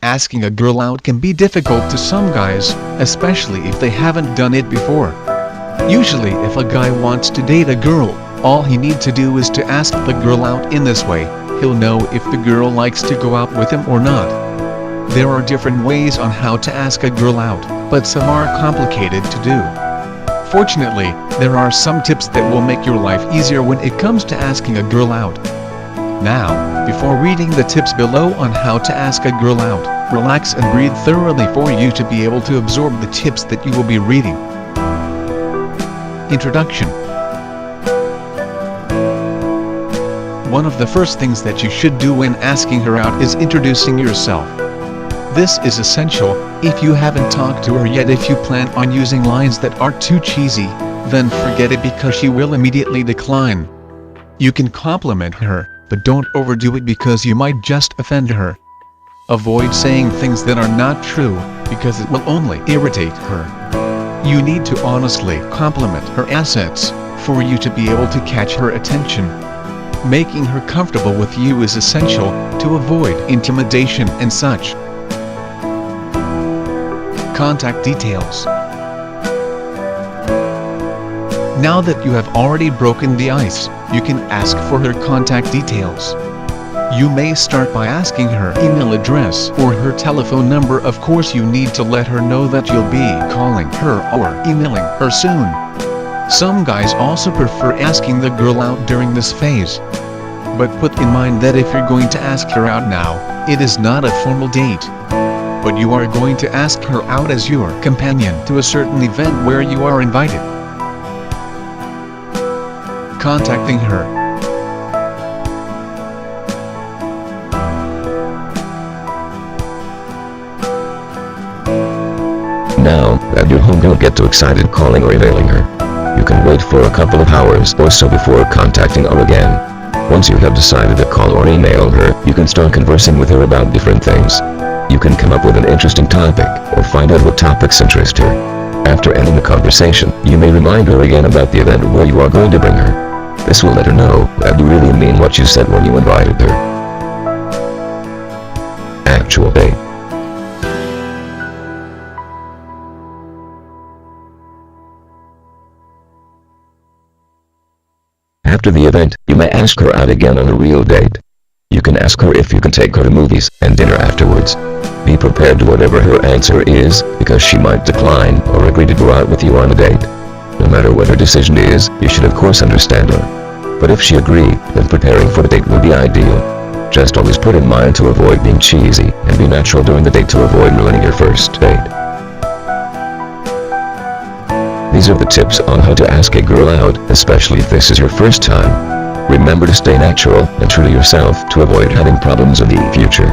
Asking a girl out can be difficult to some guys, especially if they haven't done it before. Usually if a guy wants to date a girl, all he needs to do is to ask the girl out in this way. He'll know if the girl likes to go out with him or not. There are different ways on how to ask a girl out, but some are complicated to do. Fortunately, there are some tips that will make your life easier when it comes to asking a girl out. Now, before reading the tips below on how to ask a girl out, relax and breathe thoroughly for you to be able to absorb the tips that you will be reading. Introduction. One of the first things that you should do when asking her out is introducing yourself. This is essential. If you haven't talked to her yet, if you plan on using lines that are too cheesy, then forget it because she will immediately decline. You can compliment her, but don't overdo it because you might just offend her. Avoid saying things that are not true, because it will only irritate her. You need to honestly compliment her assets, for you to be able to catch her attention. Making her comfortable with you is essential, to avoid intimidation and such. Contact details. Now that you have already broken the ice, you can ask for her contact details. You may start by asking her email address or her telephone number. Of course, you need to let her know that you'll be calling her or emailing her soon. Some guys also prefer asking the girl out during this phase. But put in mind that if you're going to ask her out now, it is not a formal date. But you are going to ask her out as your companion to a certain event where you are invited. Contacting her. Now that you're home, don't get too excited calling or emailing her. You can wait for a couple of hours or so before contacting her again. Once you have decided to call or email her, you can start conversing with her about different things. You can come up with an interesting topic, or find out what topics interest her. After ending the conversation, you may remind her again about the event where you are going to bring her. This will let her know that you really mean what you said when you invited her. Actual date. After the event, you may ask her out again on a real date. You can ask her if you can take her to movies and dinner afterwards. Be prepared to whatever her answer is, because she might decline or agree to go out with you on a date. No matter what her decision is, you should of course understand her. But if she agrees, then preparing for the date will be ideal. Just always put in mind to avoid being cheesy and be natural during the date to avoid ruining your first date. These are the tips on how to ask a girl out, especially if this is your first time. Remember to stay natural and true to yourself to avoid having problems in the future.